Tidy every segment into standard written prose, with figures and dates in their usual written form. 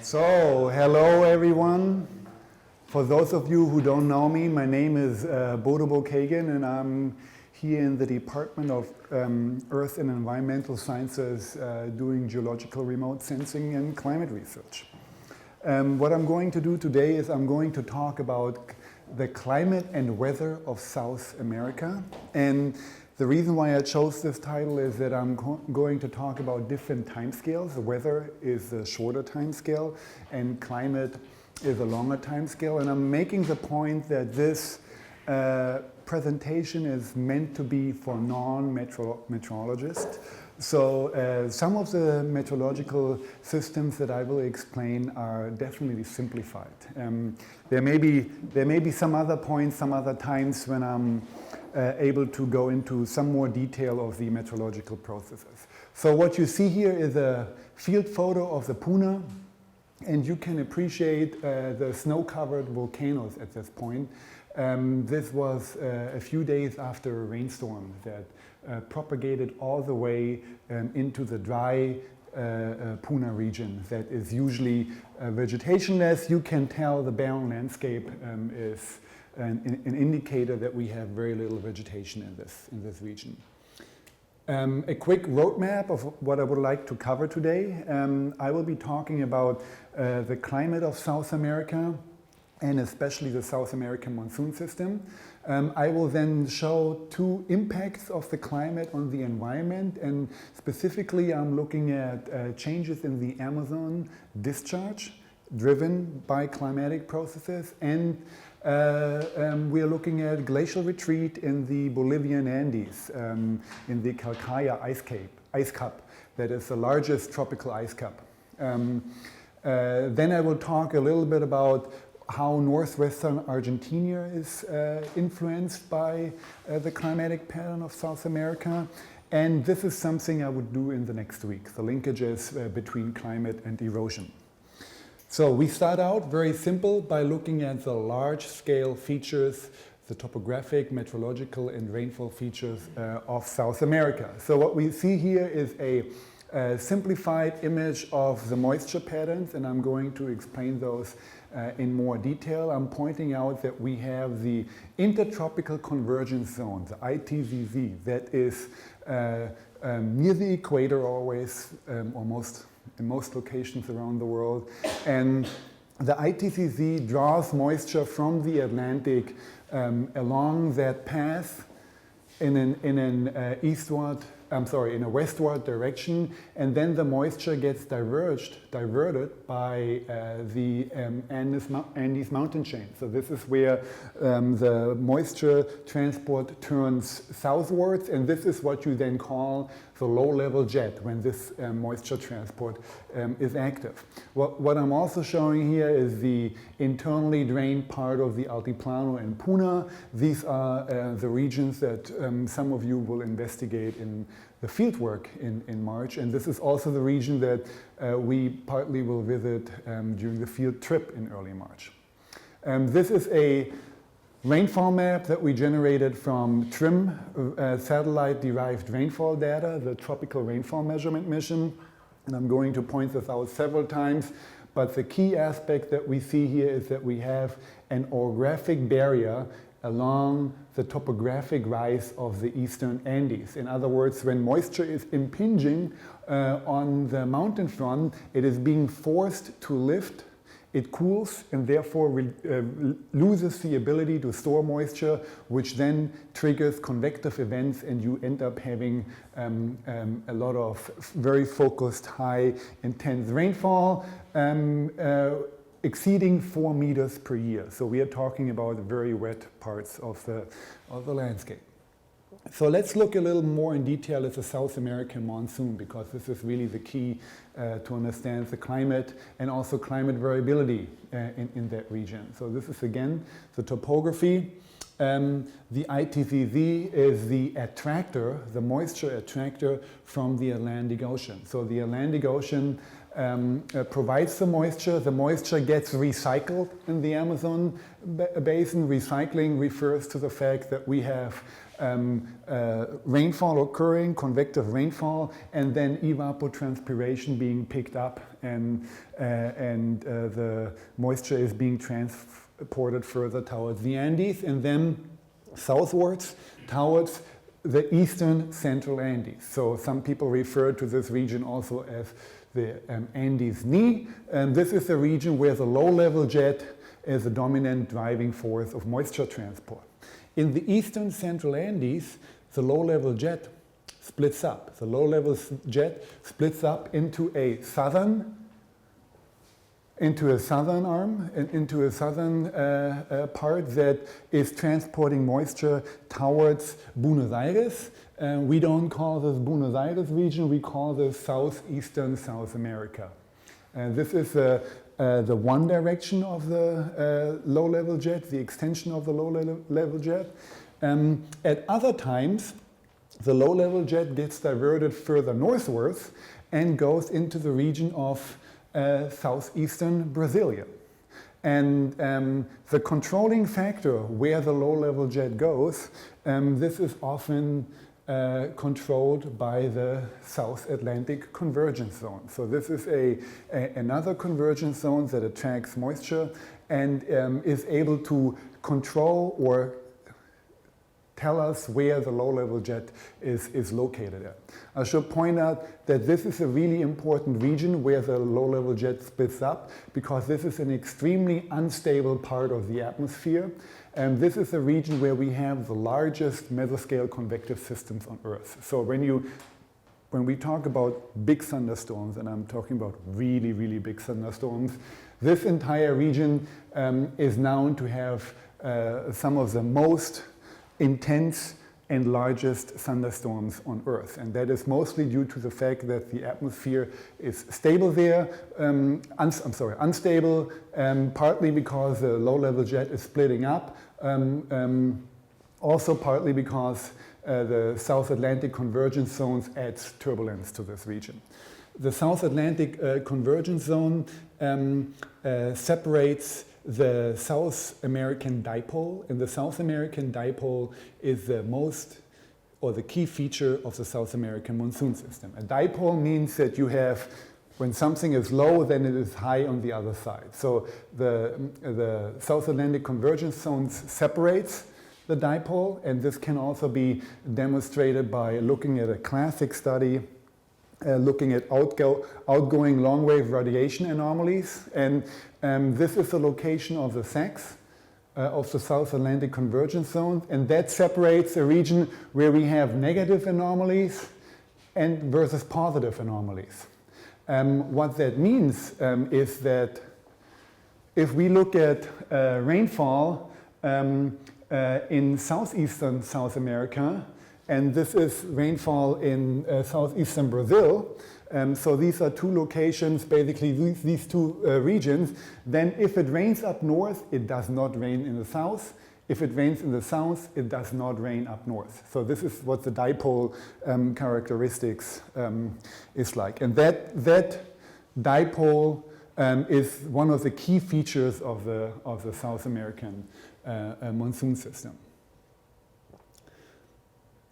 So, hello everyone. For those of you who don't know me, my name is IGK Bookhagen and I'm here in the Department of Earth and Environmental Sciences doing geological remote sensing and climate research. What I'm going to do today is I'm going to talk about the climate and weather of South America. And the reason why I chose this title is that I'm going to talk about different timescales. The weather is a shorter timescale and climate is a longer timescale. And I'm making the point that this presentation is meant to be for non-meteorologists. So some of the meteorological systems that I will explain are definitely simplified. There may be some other points, some other times when I'm able to go into some more detail of the meteorological processes. So what you see here is a field photo of the Puna, and you can appreciate the snow-covered volcanoes at this point. This was a few days after a rainstorm that propagated all the way into the dry Puna region that is usually vegetationless. You can tell the barren landscape is an indicator that we have very little vegetation in this region. A quick roadmap of what I would like to cover today. I will be talking about the climate of South America and especially the South American monsoon system. I will then show two impacts of the climate on the environment, and specifically I'm looking at changes in the Amazon discharge driven by climatic processes, and we are looking at glacial retreat in the Bolivian Andes, in the Calcaya ice cap that is the largest tropical ice cap. Then I will talk a little bit about how northwestern Argentina is influenced by the climatic pattern of South America. And this is something I would do in the next week, the linkages between climate and erosion. So we start out very simple by looking at the large-scale features, the topographic, meteorological, and rainfall features of South America. So what we see here is a simplified image of the moisture patterns, and I'm going to explain those in more detail. I'm pointing out that we have the intertropical convergence zone, the ITZZ, that is near the equator always, almost in most locations around the world. And the ITZZ draws moisture from the Atlantic along that path in a westward direction, and then the moisture gets diverted by the Andes mountain chain. So this is where the moisture transport turns southwards, and this is what you then call the low-level jet when this moisture transport is active. What I'm also showing here is the internally drained part of the Altiplano and Puna. These are the regions that some of you will investigate in the fieldwork in March, and this is also the region that we partly will visit during the field trip in early March. This is a rainfall map that we generated from TRIM, satellite-derived rainfall data, the Tropical Rainfall Measurement Mission. And I'm going to point this out several times, but the key aspect that we see here is that we have an orographic barrier along the topographic rise of the eastern Andes. In other words, when moisture is impinging on the mountain front, it is being forced to lift. It cools and therefore loses the ability to store moisture, which then triggers convective events, and you end up having a lot of very focused, high, intense rainfall exceeding 4 meters per year. So we are talking about very wet parts of the landscape. So let's look a little more in detail at the South American monsoon, because this is really the key to understand the climate and also climate variability in that region. So this is again the topography. The ITZZ is the attractor, the moisture attractor from the Atlantic Ocean. So the Atlantic Ocean provides the moisture gets recycled in the Amazon basin. Recycling refers to the fact that we have rainfall occurring, convective rainfall, and then evapotranspiration being picked up, and the moisture is being transported further towards the Andes and then southwards towards the eastern central Andes. So some people refer to this region also as the Andes knee. And this is the region where the low-level jet is the dominant driving force of moisture transport. In the eastern central Andes, the low-level jet splits up. The low-level jet splits up into a southern arm, and into a southern part that is transporting moisture towards Buenos Aires. We don't call this Buenos Aires region, we call this southeastern South America. This is the one direction of the low-level jet, the extension of the low-level jet. At other times, the low-level jet gets diverted further northwards and goes into the region of southeastern Brasilia. And the controlling factor where the low-level jet goes, this is often controlled by the South Atlantic convergence zone. So this is another convergence zone that attracts moisture and is able to control or tell us where the low-level jet is located at. I should point out that this is a really important region where the low-level jet splits up, because this is an extremely unstable part of the atmosphere. And this is a region where we have the largest mesoscale convective systems on Earth. So when we talk about big thunderstorms, and I'm talking about really, really big thunderstorms, this entire region is known to have some of the most intense and largest thunderstorms on Earth. And that is mostly due to the fact that the atmosphere is stable there, unstable, partly because the low-level jet is splitting up, also partly because the South Atlantic convergence zones adds turbulence to this region. The South Atlantic convergence zone separates the South American dipole, and the South American dipole is the most, or the key feature of the South American monsoon system. A dipole means that you have, when something is low, then it is high on the other side. So the South Atlantic convergence zone separates the dipole, and this can also be demonstrated by looking at a classic study looking at outgoing long-wave radiation anomalies. And this is the location of the SACs, of the South Atlantic convergence zone, and that separates a region where we have negative anomalies and versus positive anomalies. What that means is that if we look at rainfall in southeastern South America, and this is rainfall in southeastern Brazil, so these are two locations, basically these two regions, then if it rains up north, it does not rain in the south. If it rains in the south, it does not rain up north. So this is what the dipole characteristics is like. And that dipole is one of the key features of the South American monsoon system.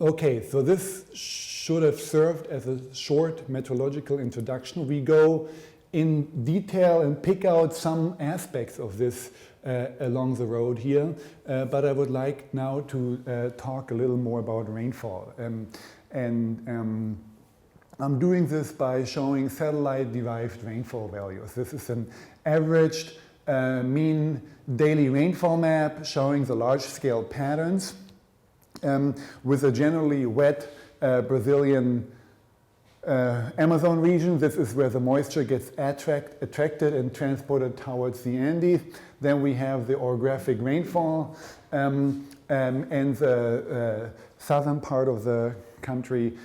Okay, so this should have served as a short meteorological introduction. We go in detail and pick out some aspects of this along the road here, but I would like now to talk a little more about rainfall. I'm doing this by showing satellite-derived rainfall values. This is an averaged mean daily rainfall map showing the large-scale patterns with a generally wet Brazilian Amazon region. This is where the moisture gets attracted and transported towards the Andes. Then we have the orographic rainfall, and the southern part of the country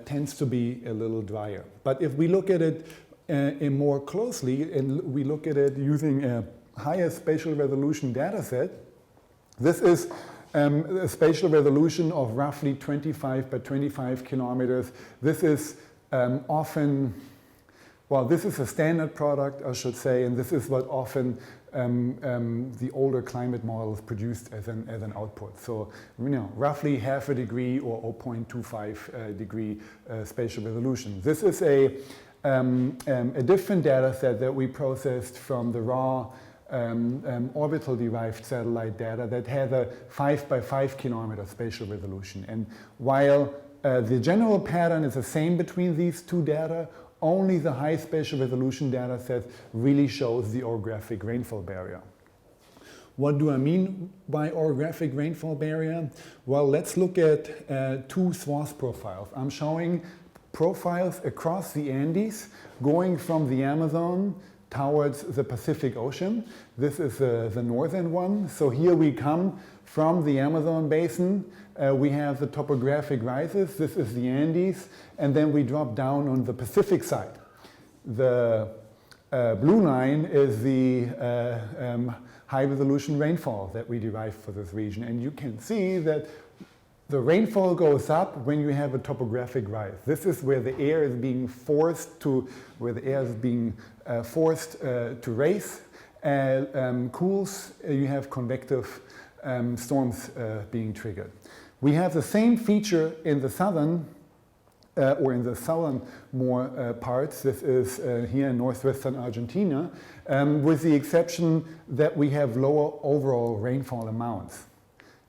tends to be a little drier. But if we look at it more closely, and we look at it using a higher spatial resolution data set, this is a spatial resolution of roughly 25 by 25 kilometers. This is often, well, this is a standard product, I should say, and this is what often the older climate models produced as an output. So, roughly half a degree or 0.25 degree spatial resolution. This is a different data set that we processed from the raw orbital-derived satellite data that had a 5 by 5 kilometer spatial resolution. And while the general pattern is the same between these two data, only the high spatial resolution data set really shows the orographic rainfall barrier. What do I mean by orographic rainfall barrier? Well, let's look at two swath profiles. I'm showing profiles across the Andes going from the Amazon towards the Pacific Ocean. This is the northern one. So here we come from the Amazon basin. We have the topographic rises. This is the Andes. And then we drop down on the Pacific side. The blue line is the high resolution rainfall that we derive for this region. And you can see that the rainfall goes up when you have a topographic rise. This is where the air is being forced to, race, cools. You have convective storms being triggered. We have the same feature in the southern more parts. This is here in northwestern Argentina, with the exception that we have lower overall rainfall amounts.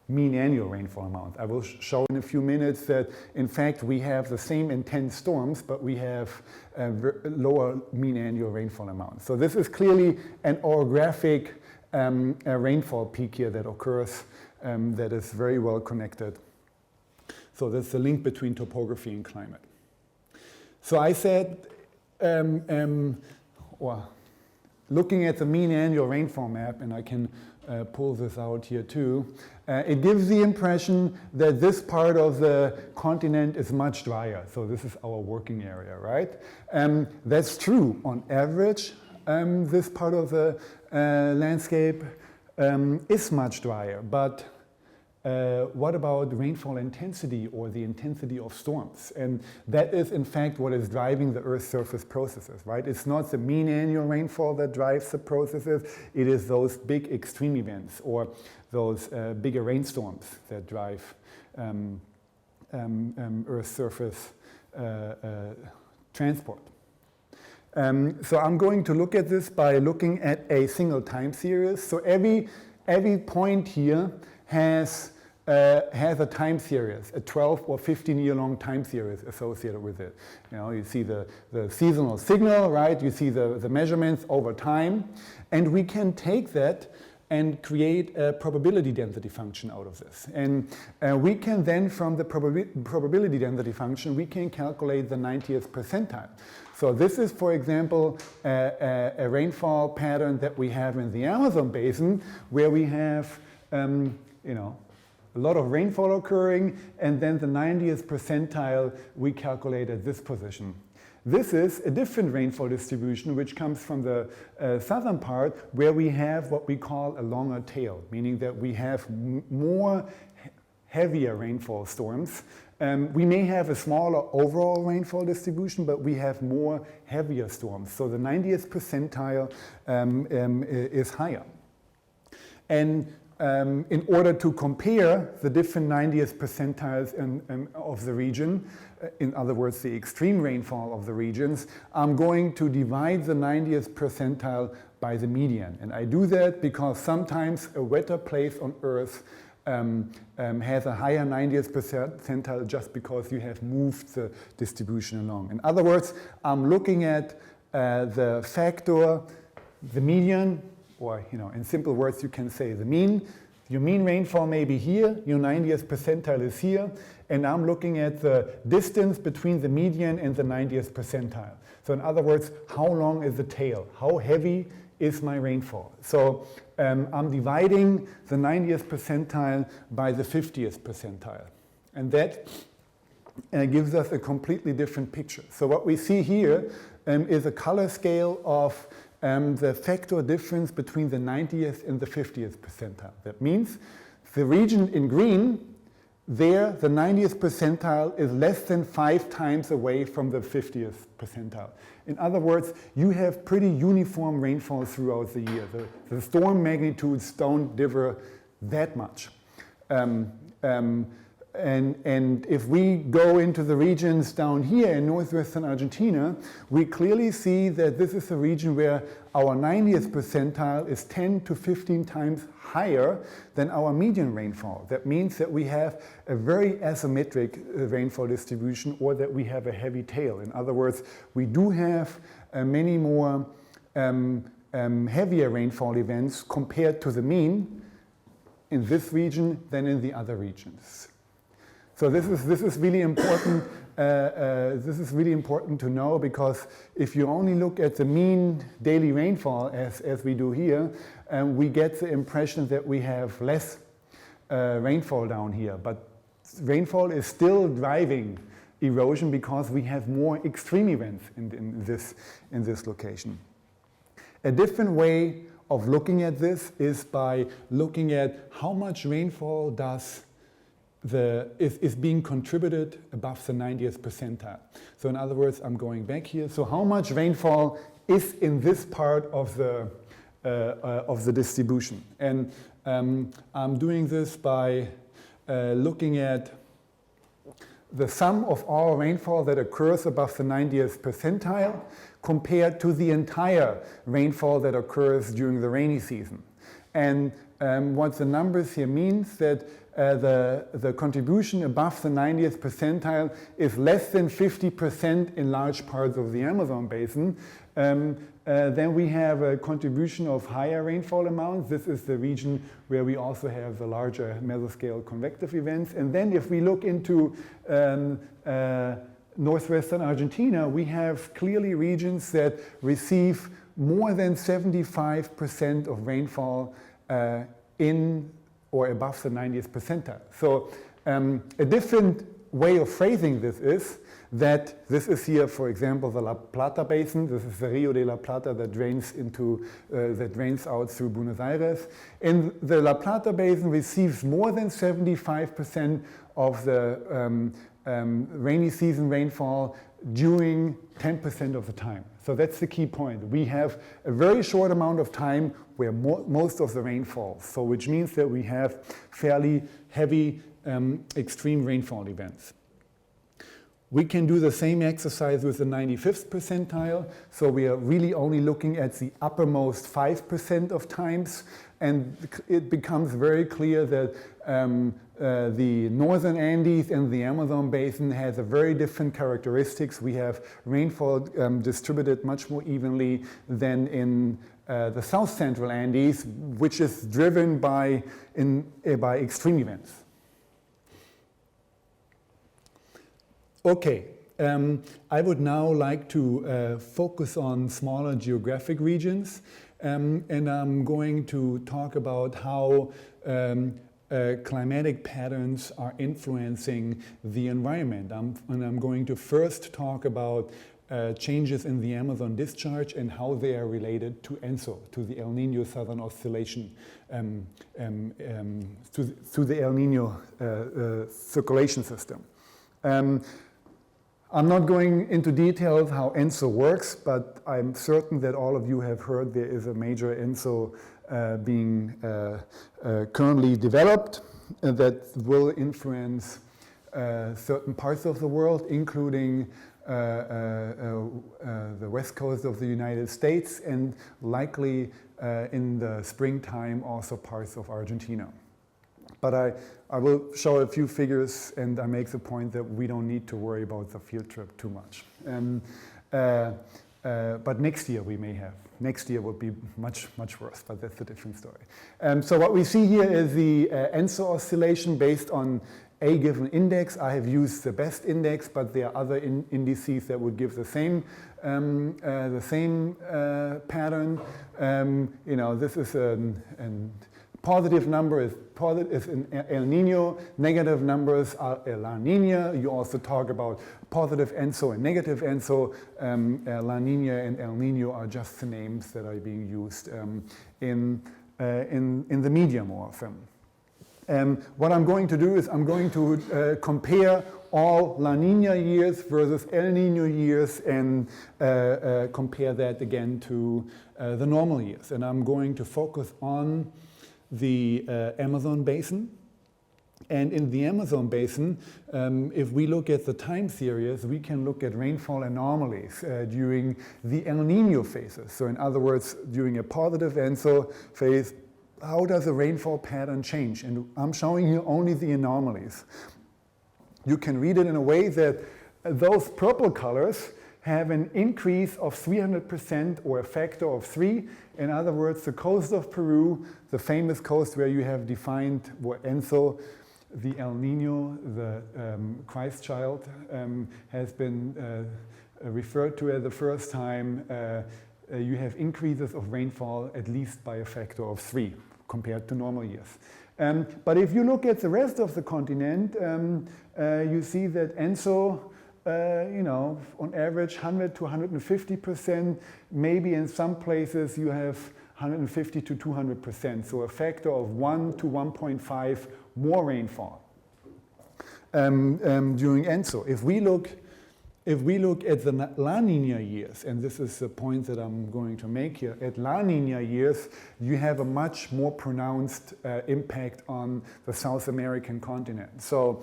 Mean annual rainfall amount. I will show in a few minutes that in fact we have the same intense storms, but we have lower mean annual rainfall amount. So this is clearly an orographic rainfall peak here that occurs that is very well connected. So that's the link between topography and climate. So I said, looking at the mean annual rainfall map, and I can pull this out here too, it gives the impression that this part of the continent is much drier. So this is our working area, right? That's true. On average, this part of the landscape is much drier. But what about rainfall intensity or the intensity of storms? And that is in fact what is driving the Earth's surface processes, right? It's not the mean annual rainfall that drives the processes, it is those big extreme events or those bigger rainstorms that drive Earth's surface transport. So I'm going to look at this by looking at a single time series. So every point here has a time series, a 12 or 15 year long time series associated with it. You see the seasonal signal, right? You see the measurements over time. And we can take that and create a probability density function out of this. And we can then, from the probability density function, we can calculate the 90th percentile. So this is, for example, a rainfall pattern that we have in the Amazon basin, where we have a lot of rainfall occurring, and then the 90th percentile we calculate at this position. This is a different rainfall distribution which comes from the southern part, where we have what we call a longer tail, meaning that we have more heavier rainfall storms. We may have a smaller overall rainfall distribution, but we have more heavier storms. So the 90th percentile is higher. And in order to compare the different 90th percentiles of the region, in other words, the extreme rainfall of the regions, I'm going to divide the 90th percentile by the median. And I do that because sometimes a wetter place on Earth has a higher 90th percentile just because you have moved the distribution along. In other words, I'm looking at the factor, the median, or in simple words you can say the mean. Your mean rainfall may be here, your 90th percentile is here, and I'm looking at the distance between the median and the 90th percentile. So in other words, how long is the tail? How heavy is my rainfall? So I'm dividing the 90th percentile by the 50th percentile. And that gives us a completely different picture. So what we see here is a color scale of the factor difference between the 90th and the 50th percentile. That means the region in green there the 90th percentile is less than 5 times away from the 50th percentile. In other words, you have pretty uniform rainfall throughout the year. The storm magnitudes don't differ that much. And if we go into the regions down here in northwestern Argentina, we clearly see that this is a region where our 90th percentile is 10 to 15 times higher than our median rainfall. That means that we have a very asymmetric rainfall distribution, or that we have a heavy tail. In other words, we do have many more heavier rainfall events compared to the mean in this region than in the other regions. So this is really important. This is really important to know, because if you only look at the mean daily rainfall as we do here, we get the impression that we have less rainfall down here. But rainfall is still driving erosion because we have more extreme events in this location. A different way of looking at this is by looking at how much rainfall is being contributed above the 90th percentile. So in other words, I'm going back here. So how much rainfall is in this part of the distribution? And I'm doing this by looking at the sum of all rainfall that occurs above the 90th percentile compared to the entire rainfall that occurs during the rainy season. And what the numbers here means that the contribution above the 90th percentile is less than 50% in large parts of the Amazon basin. Then we have a contribution of higher rainfall amounts. This is the region where we also have the larger mesoscale convective events. And then if we look into northwestern Argentina, we have clearly regions that receive more than 75% of rainfall in or above the 90th percentile. So a different way of phrasing this is that this is here, for example, the La Plata basin. This is the Rio de la Plata that drains out through Buenos Aires. And the La Plata basin receives more than 75% of the rainy season rainfall during 10% of the time. So that's the key point. We have a very short amount of time where most of the rain falls, so which means that we have fairly heavy extreme rainfall events. We can do the same exercise with the 95th percentile, so we are really only looking at the uppermost 5% of times, and it becomes very clear that the northern Andes and the Amazon basin has a very different characteristics. We have rainfall distributed much more evenly than in the south central Andes, which is driven by extreme events. Okay, I would now like to focus on smaller geographic regions, and I'm going to talk about how climatic patterns are influencing the environment. And I'm going to first talk about changes in the Amazon discharge and how they are related to ENSO, to the El Nino Southern Oscillation, to the El Nino circulation system. I'm not going into details how ENSO works, but I'm certain that all of you have heard there is a major ENSO being currently developed that will influence certain parts of the world, including the west coast of the United States and likely in the springtime also parts of Argentina. But I will show a few figures, and I make the point that we don't need to worry about the field trip too much. But next year we may have. Next year would be much, much worse, but that's a different story. So what we see here is the ENSO oscillation based on a given index. I have used the best index, but there are other indices that would give the same pattern. This is a positive number is in El Nino, negative numbers are La Nina. You also talk about positive ENSO and negative ENSO. La Nina and El Nino are just the names that are being used in the media more often. What I'm going to do is I'm going to compare all La Nina years versus El Nino years and compare that again to the normal years. And I'm going to focus on the Amazon basin. And in the Amazon basin, if we look at the time series, we can look at rainfall anomalies during the El Nino phases. So in other words, during a positive ENSO phase, how does the rainfall pattern change? And I'm showing you only the anomalies. You can read it in a way that those purple colors have an increase of 300% or a factor of 3. In other words, the coast of Peru, the famous coast where you have defined where ENSO, the El Nino, the Christ child, has been referred to at the first time. You have increases of rainfall at least by a factor of 3 compared to normal years. But if you look at the rest of the continent, you see that ENSO, on average 100 to 150%, maybe in some places you have 150 to 200%, so a factor of 1 to 1.5 more rainfall during ENSO. If we look at the La Nina years, and this is the point that I'm going to make here, at La Nina years, you have a much more pronounced impact on the South American continent. So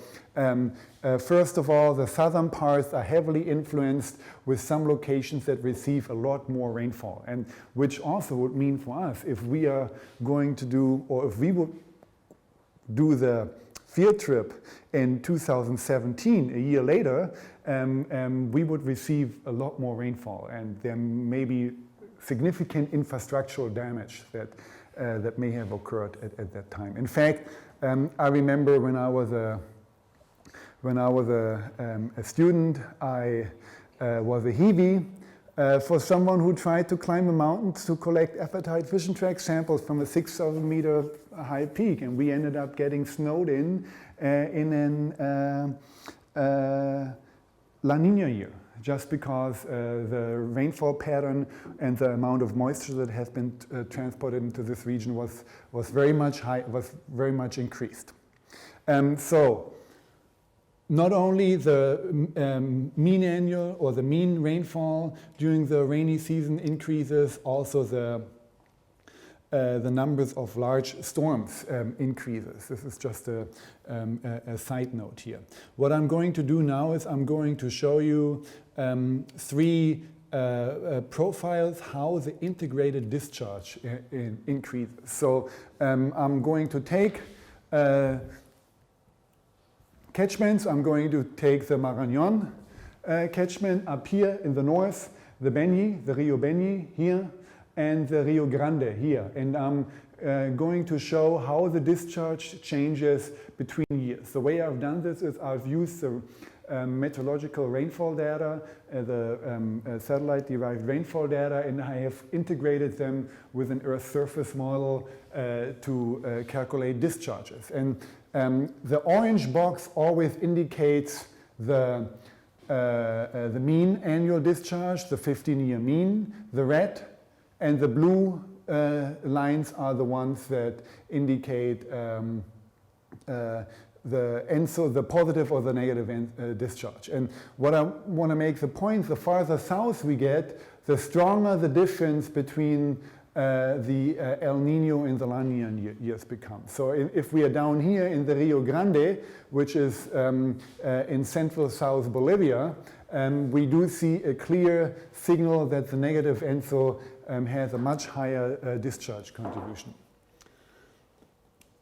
first of all, the southern parts are heavily influenced with some locations that receive a lot more rainfall, and which also would mean for us, if we are going to do, or if we would do the field trip in 2017, a year later, we would receive a lot more rainfall, and there may be significant infrastructural damage that may have occurred at that time. In fact, I remember when I was a student, I was a Hiwi for someone who tried to climb a mountain to collect apatite fission track samples from a 6,000 meter high peak, and we ended up getting snowed in an La Nina year, just because the rainfall pattern and the amount of moisture that has been transported into this region was very much increased. So not only the mean annual or the mean rainfall during the rainy season increases, also the numbers of large storms increases. This is just a side note here. What I'm going to do now is I'm going to show you 3 profiles how the integrated discharge increases. So I'm going to take catchments. I'm going to take the Marañón catchment up here in the north, the Beni, the Rio Beni here, and the Rio Grande here. And I'm going to show how the discharge changes between years. The way I've done this is I've used the meteorological rainfall data, the satellite-derived rainfall data, and I have integrated them with an Earth surface model to calculate discharges. And the orange box always indicates the mean annual discharge, the 15-year mean. The red and the blue lines are the ones that indicate the positive or the negative discharge. And what I want to make the point, the farther south we get, the stronger the difference between the El Nino and the La Nina years become. So if we are down here in the Rio Grande, which is in central south Bolivia, we do see a clear signal that the negative ENSO has a much higher discharge contribution.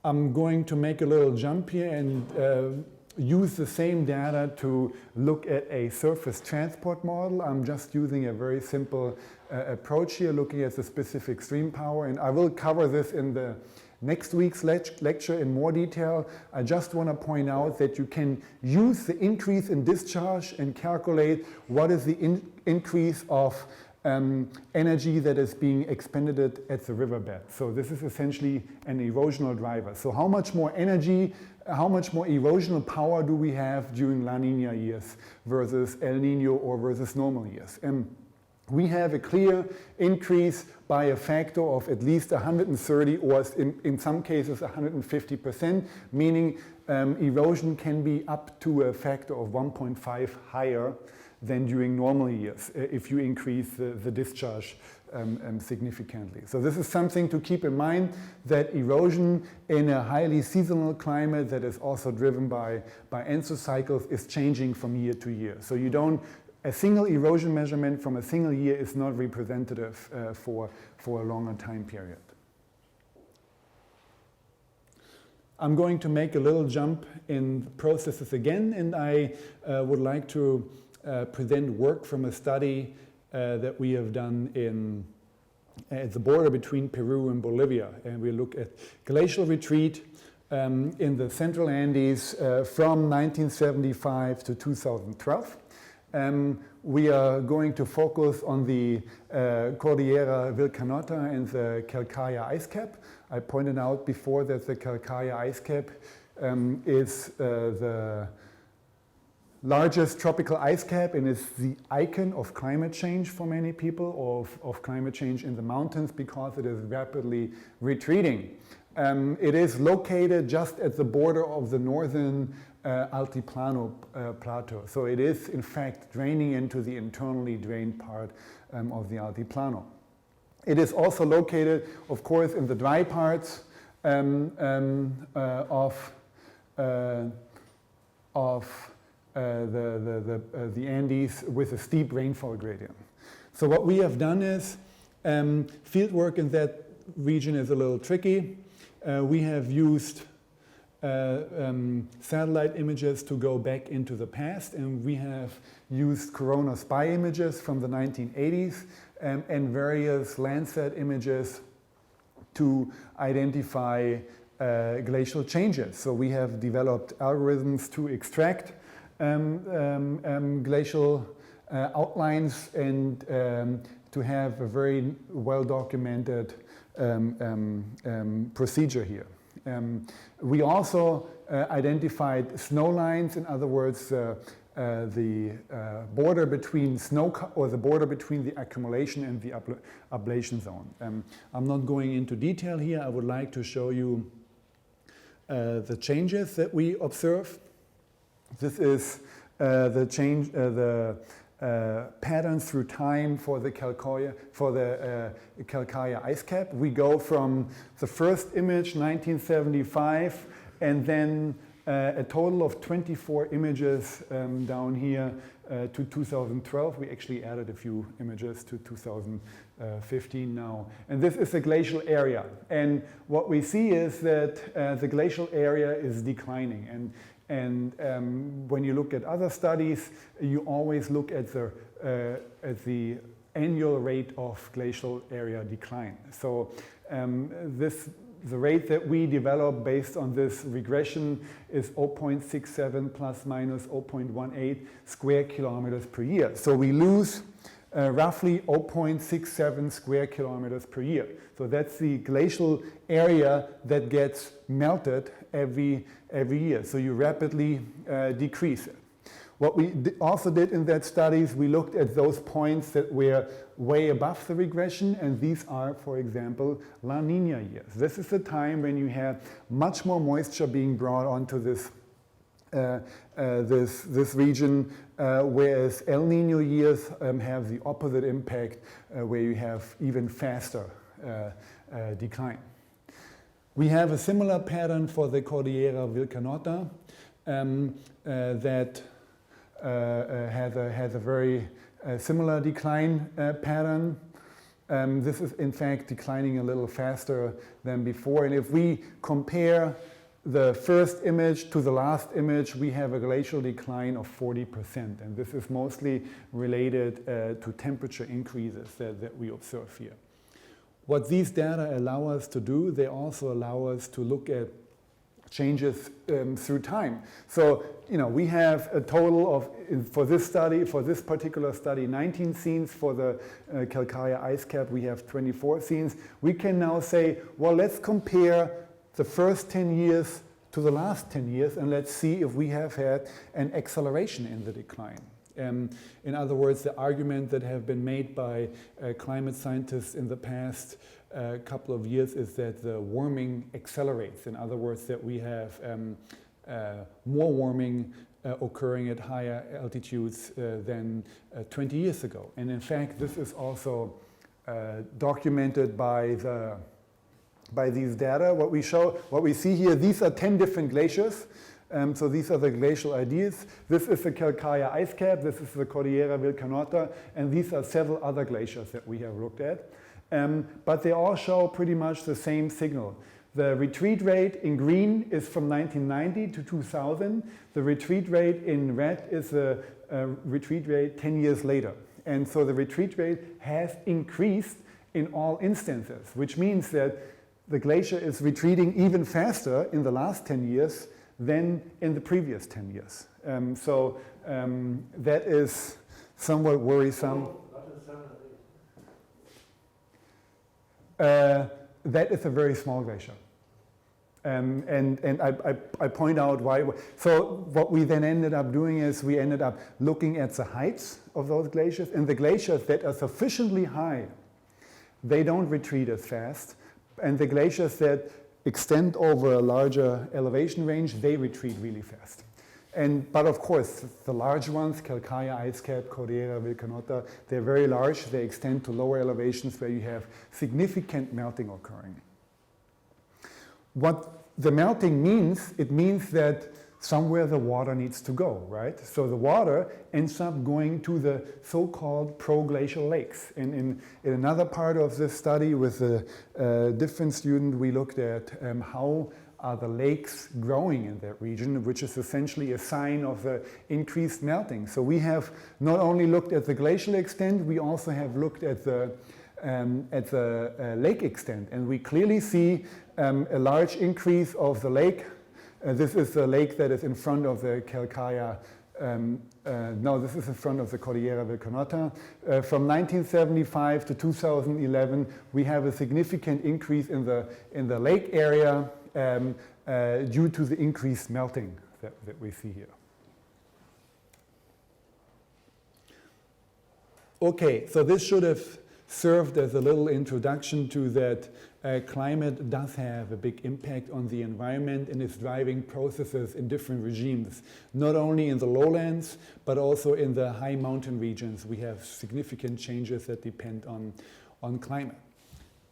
I'm going to make a little jump here and use the same data to look at a surface transport model. I'm just using a very simple approach here, looking at the specific stream power, and I will cover this in the next week's lecture in more detail. I just want to point out that you can use the increase in discharge and calculate what is the increase of energy that is being expended at the riverbed. So this is essentially an erosional driver. So how much more energy, how much more erosional power do we have during La Nina years versus El Nino or versus normal years? we have a clear increase by a factor of at least 130 or in some cases 150%, meaning erosion can be up to a factor of 1.5 higher than during normal years if you increase the discharge significantly. So this is something to keep in mind, that erosion in a highly seasonal climate that is also driven by ensocycles is changing from year to year. So a single erosion measurement from a single year is not representative for a longer time period. I'm going to make a little jump in processes again, and I would like to present work from a study that we have done at the border between Peru and Bolivia. And we look at glacial retreat in the Central Andes from 1975 to 2012. We are going to focus on the Cordillera Vilcanota and the Calcarea ice cap. I pointed out before that the Calcarea ice cap is the largest tropical ice cap and is the icon of climate change for many people, of climate change in the mountains, because it is rapidly retreating. It is located just at the border of the northern Altiplano plateau. So it is in fact draining into the internally drained part of the Altiplano. It is also located, of course, in the dry parts of the Andes with a steep rainfall gradient. So what we have done is, field work in that region is a little tricky. We have used satellite images to go back into the past, and we have used corona spy images from the 1980s and various Landsat images to identify glacial changes. So we have developed algorithms to extract glacial outlines and to have a very well documented procedure here. We also identified snow lines, in other words, the border between the border between the accumulation and the ablation zone. I'm not going into detail here. I would like to show you the changes that we observe. This is the change, the patterns through time for the Calcarea ice cap. We go from the first image, 1975, and then a total of 24 images down here to 2012. We actually added a few images to 2015 now. And this is a glacial area. And what we see is that the glacial area is declining. And when you look at other studies, you always look at the annual rate of glacial area decline. So the rate that we develop based on this regression is 0.67 plus minus 0.18 square kilometers per year. So we lose roughly 0.67 square kilometers per year. So that's the glacial area that gets melted every year. So you rapidly decrease it. What we also did in that study is we looked at those points that were way above the regression, and these are, for example, La Nina years. This is the time when you have much more moisture being brought onto this region, whereas El Nino years have the opposite impact, where you have even faster decline. We have a similar pattern for the Cordillera Vilcanota that has a very similar decline pattern. This is in fact declining a little faster than before. And if we compare the first image to the last image, we have a glacial decline of 40%. And this is mostly related to temperature increases that we observe here. What these data allow us to do, they also allow us to look at changes through time. So, we have a total of, for this particular study, 19 scenes. For the Calcarea ice cap, we have 24 scenes. We can now say, well, let's compare the first 10 years to the last 10 years, and let's see if we have had an acceleration in the decline. In other words, the argument that have been made by climate scientists in the past couple of years is that the warming accelerates. In other words, that we have more warming occurring at higher altitudes than 20 years ago. And in fact, this is also documented by these data. What we see here, these are 10 different glaciers. So these are the glacial ideas. This is the Calcarea ice cap, this is the Cordillera Vilcanota, and these are several other glaciers that we have looked at. But they all show pretty much the same signal. The retreat rate in green is from 1990 to 2000. The retreat rate in red is the retreat rate 10 years later. And so the retreat rate has increased in all instances, which means that the glacier is retreating even faster in the last 10 years than in the previous 10 years. That is somewhat worrisome. That is a very small glacier. And I point out why. So what we then ended up doing is we ended up looking at the heights of those glaciers, and the glaciers that are sufficiently high, they don't retreat as fast. And the glaciers that extend over a larger elevation range, they retreat really fast. But of course, the large ones, Calcarea ice cap, Cordillera Vilcanota, they're very large. They extend to lower elevations where you have significant melting occurring. What the melting means, it means that somewhere the water needs to go, right? So the water ends up going to the so-called proglacial lakes. And in another part of this study with a different student, we looked at how are the lakes growing in that region, which is essentially a sign of the increased melting. So we have not only looked at the glacial extent, we also have looked at the lake extent. And we clearly see a large increase of the lake. This is the lake that is in front of the Calcarea. No, this is in front of the Cordillera Vilcanota. From 1975 to 2011, we have a significant increase in the lake area due to the increased melting that we see here. Okay, so this should have served as a little introduction to that climate does have a big impact on the environment and is driving processes in different regimes, not only in the lowlands, but also in the high mountain regions. We have significant changes that depend on climate.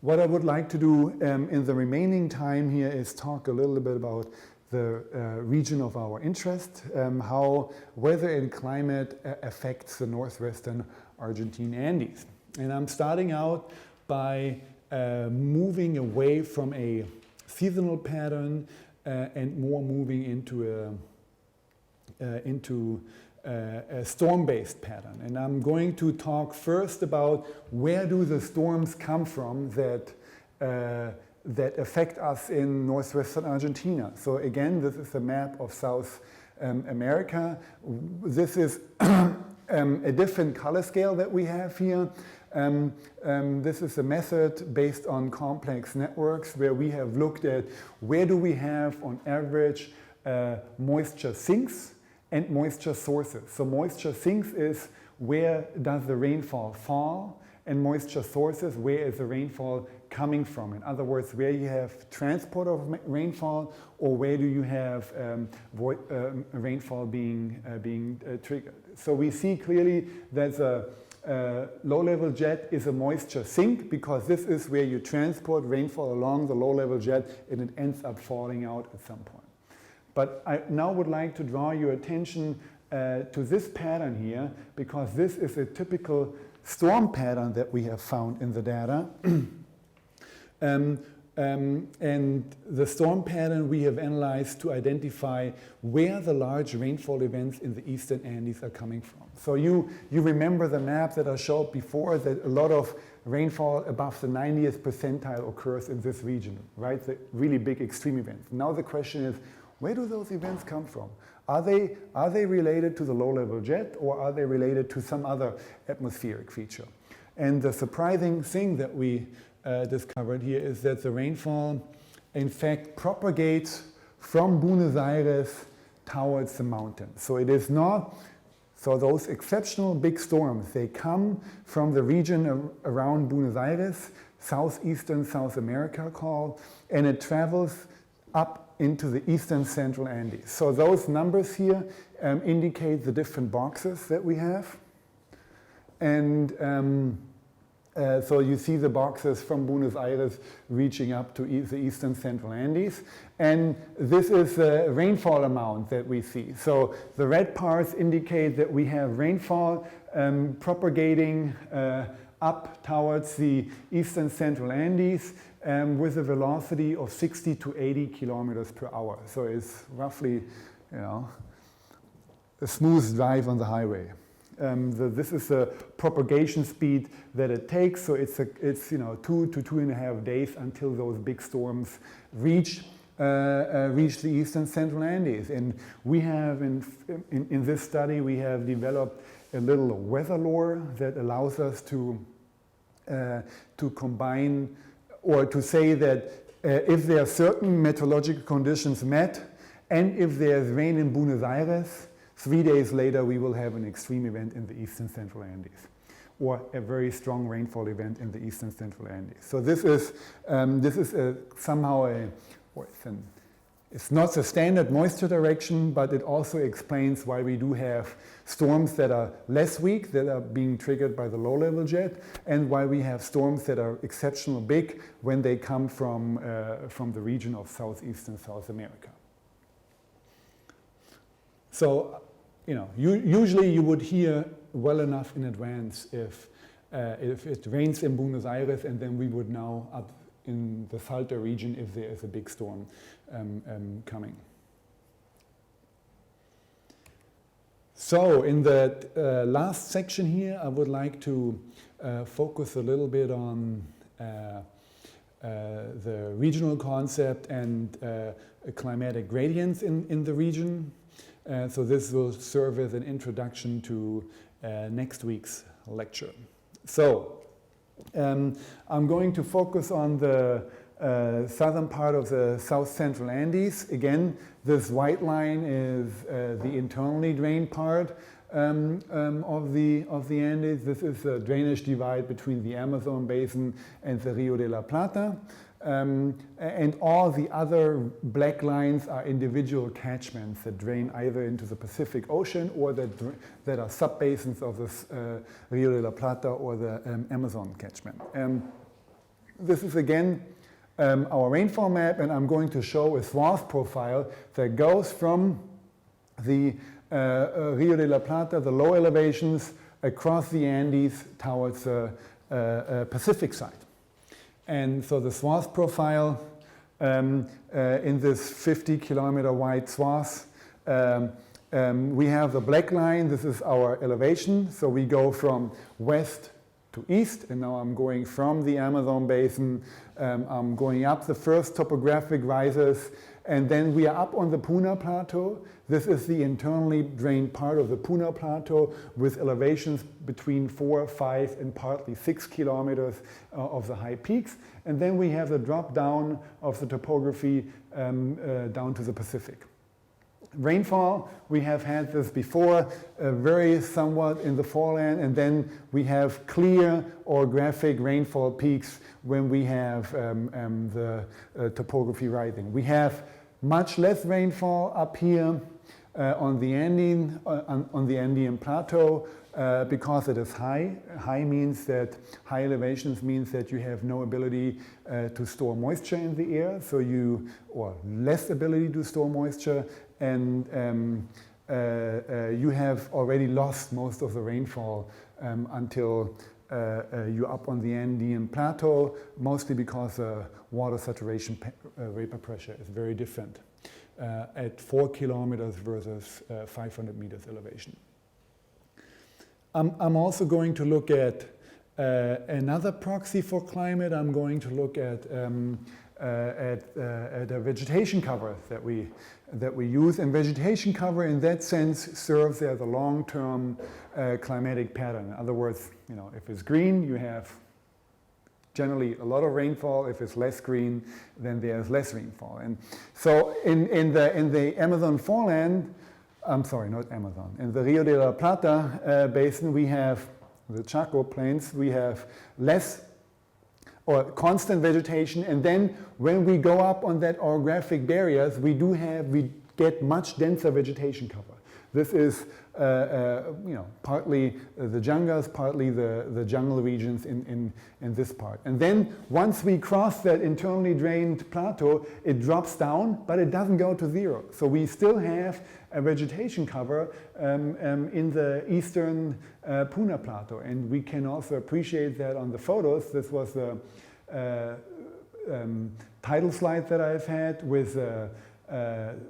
What I would like to do in the remaining time here is talk a little bit about the region of our interest, how weather and climate affects the northwestern Argentine Andes. And I'm starting out by moving away from a seasonal pattern and more moving into a storm-based pattern. And I'm going to talk first about where do the storms come from that affect us in northwestern Argentina. So again, this is a map of South America. This is a different color scale that we have here. This is a method based on complex networks where we have looked at where do we have on average moisture sinks and moisture sources. So moisture sinks is where does the rainfall fall, and moisture sources, where is the rainfall coming from? In other words, where you have transport of rainfall, or where do you have rainfall being triggered? So we see clearly that the low-level jet is a moisture sink, because this is where you transport rainfall along the low-level jet and it ends up falling out at some point. But I now would like to draw your attention to this pattern here, because this is a typical storm pattern that we have found in the data. And the storm pattern we have analyzed to identify where the large rainfall events in the eastern Andes are coming from. So you remember the map that I showed before, that a lot of rainfall above the 90th percentile occurs in this region, right? The really big extreme events. Now the question is, where do those events come from? Are they related to the low-level jet, or are they related to some other atmospheric feature? And the surprising thing that we discovered here is that the rainfall, in fact, propagates from Buenos Aires towards the mountains. So it is not So those exceptional big storms, they come from the region around Buenos Aires, southeastern South America called, and it travels up into the eastern central Andes. So those numbers here indicate the different boxes that we have. And so you see the boxes from Buenos Aires reaching up to the eastern central Andes. And this is the rainfall amount that we see. So the red parts indicate that we have rainfall propagating up towards the eastern central Andes with a velocity of 60 to 80 kilometers per hour. So it's roughly, a smooth drive on the highway. This is the propagation speed that it takes. So it's 2 to 2.5 days until those big storms reach the eastern central Andes. And we have in this study we have developed a little weather lore that allows us to combine or to say that if there are certain meteorological conditions met and if there's rain in Buenos Aires, 3 days later we will have an extreme event in the eastern central Andes or a very strong rainfall event in the eastern central Andes. So this is somehow it's not the standard moisture direction, but it also explains why we do have storms that are less weak, that are being triggered by the low-level jet, and why we have storms that are exceptionally big when they come from the region of southeastern South America. So, usually you would hear well enough in advance if it rains in Buenos Aires, and then we would know up in the Salta region if there is a big storm coming. So in the last section here, I would like to focus a little bit on the regional concept and climatic gradients in the region. So this will serve as an introduction to next week's lecture. So I'm going to focus on the southern part of the south central Andes. Again, this white line is the internally drained part of the Andes. This is the drainage divide between the Amazon basin and the Rio de la Plata. And all the other black lines are individual catchments that drain either into the Pacific Ocean or that are subbasins of the Rio de la Plata or the Amazon catchment. This is again our rainfall map, and I'm going to show a swath profile that goes from the Rio de la Plata, the low elevations, across the Andes towards the Pacific side. And so the swath profile in this 50-kilometer wide swath, we have the black line. This is our elevation. So we go from west to east, and now I'm going from the Amazon basin. I'm going up the first topographic rises, and then we are up on the Puna Plateau. This is the internally drained part of the Puna Plateau with elevations between 4, 5, and partly 6 kilometers of the high peaks. And then we have the drop down of the topography down to the Pacific. Rainfall, we have had this before, very somewhat in the foreland, and then we have clear orographic rainfall peaks when we have the topography rising. We have much less rainfall up here on the Andean plateau because it is high. High means that high elevations means that you have no ability to store moisture in the air, or less ability to store moisture, and you have already lost most of the rainfall until you're up on the Andean plateau, mostly because water saturation vapor pressure is very different at 4 kilometers versus 500 meters elevation. I'm also going to look at another proxy for climate. I'm going to look at a vegetation cover that we use, and vegetation cover in that sense serves as a long-term climatic pattern. In other words, if it's green, you have generally a lot of rainfall. If it's less green, then there's less rainfall. And so in the Amazon foreland, I'm sorry, not Amazon. In the Rio de la Plata basin, we have the Chaco plains, we have less or constant vegetation, and then when we go up on that orographic barriers, we get much denser vegetation cover. This is partly the jungles, partly the jungle regions in this part. And then once we cross that internally drained plateau, it drops down, but it doesn't go to zero. So we still have a vegetation cover in the eastern Puna Plateau. And we can also appreciate that on the photos. This was the title slide that I've had with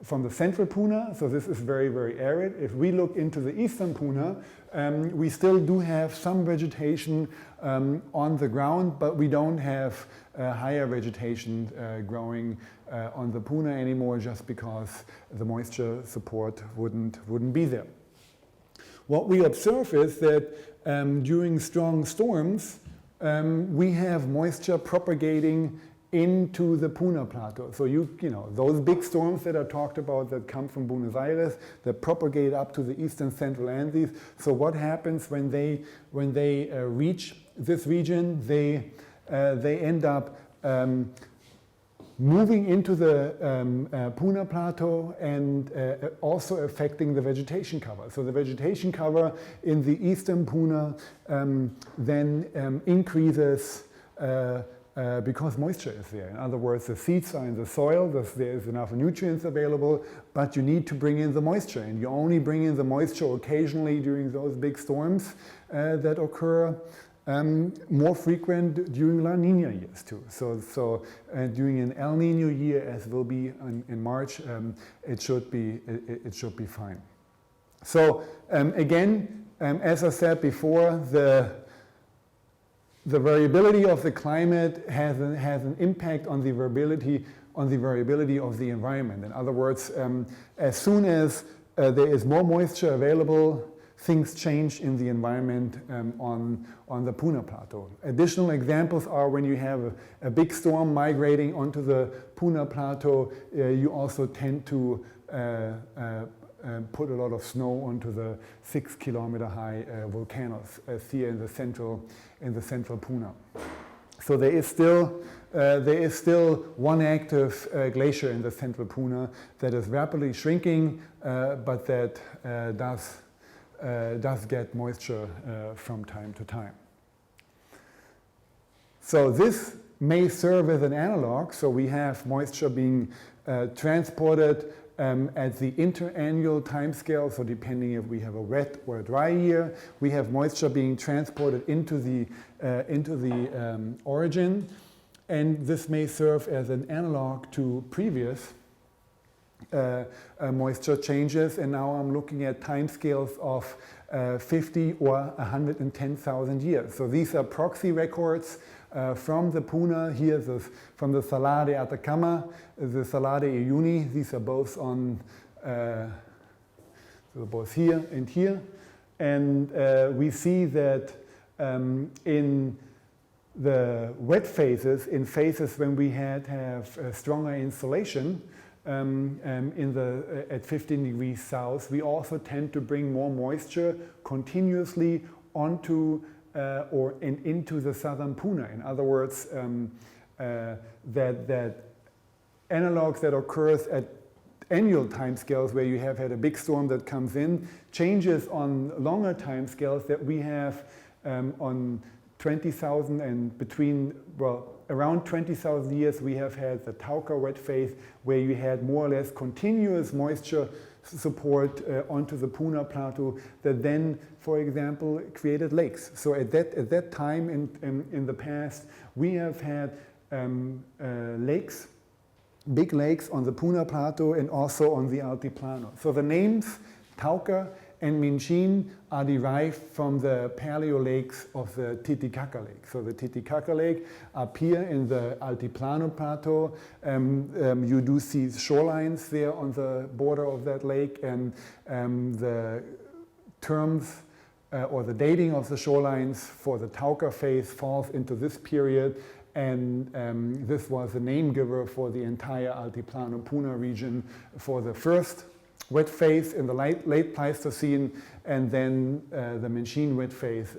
from the central Puna, so this is very, very arid. If we look into the eastern Puna, we still do have some vegetation on the ground, but we don't have higher vegetation growing on the Puna anymore, just because the moisture support wouldn't be there. What we observe is that during strong storms, we have moisture propagating into the Puna Plateau. So those big storms that I talked about that come from Buenos Aires, that propagate up to the eastern central Andes. So what happens when they reach this region? They end up moving into the Puna Plateau and also affecting the vegetation cover. So the vegetation cover in the eastern Puna then increases because moisture is there. In other words, the seeds are in the soil, there is enough nutrients available, but you need to bring in the moisture, and you only bring in the moisture occasionally during those big storms that occur more frequent during La Nina years too. So during an El Nino year, as will be in March, it should be fine. So again, as I said before, the variability of the climate has an impact on the variability of the environment. In other words, as soon as there is more moisture available, things change in the environment on the Puna Plateau. Additional examples are when you have a big storm migrating onto the Puna Plateau, you also tend to put a lot of snow onto the 6-kilometer high volcanoes as here in the central Puna. So there is still one active glacier in the central Puna that is rapidly shrinking, but that does get moisture from time to time. So this may serve as an analog. So we have moisture being transported at the interannual timescale, so depending if we have a wet or a dry year, we have moisture being transported into the origin, and this may serve as an analog to previous moisture changes. And now I'm looking at timescales of 50 or 110,000 years. So these are proxy records from the Puna. Here from the Salar de Atacama, the Salar de Uyuni. These are both on both here and here, and we see that in the wet phases, in phases when we have stronger insolation at 15 degrees south, we also tend to bring more moisture continuously onto or into the southern Puna. In other words, that analogs that occurs at annual timescales where you have had a big storm that comes in, changes on longer timescales that we have on 20,000 and around 20,000 years we have had the Tauca wet phase where you had more or less continuous moisture support onto the Puna Plateau that then, for example, created lakes. So at that time in the past, we have had lakes, big lakes on the Puna Plateau and also on the Altiplano. So the names Tauca and Minchin are derived from the paleo lakes of the Titicaca Lake. So the Titicaca Lake up here in the Altiplano Plateau, you do see shorelines there on the border of that lake, and the terms or the dating of the shorelines for the Tauca phase falls into this period, and this was the name giver for the entire Altiplano Puna region for the first wet phase in the late Pleistocene, and then the machine wet phase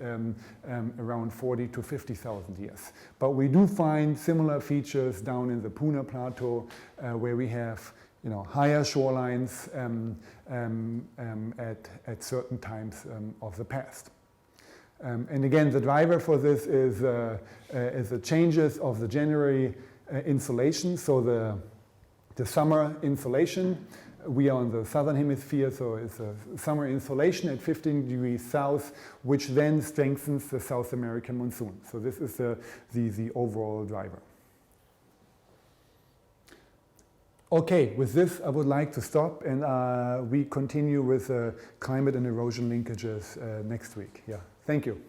around 40 to 50,000 years. But we do find similar features down in the Puna Plateau where we have higher shorelines at certain times of the past. And again, the driver for this is the changes of the January insolation. So the summer insolation, we are on the southern hemisphere, so it's a summer insolation at 15 degrees south, which then strengthens the South American monsoon. So this is the overall driver. Okay, with this I would like to stop, and we continue with climate and erosion linkages next week. Yeah, thank you.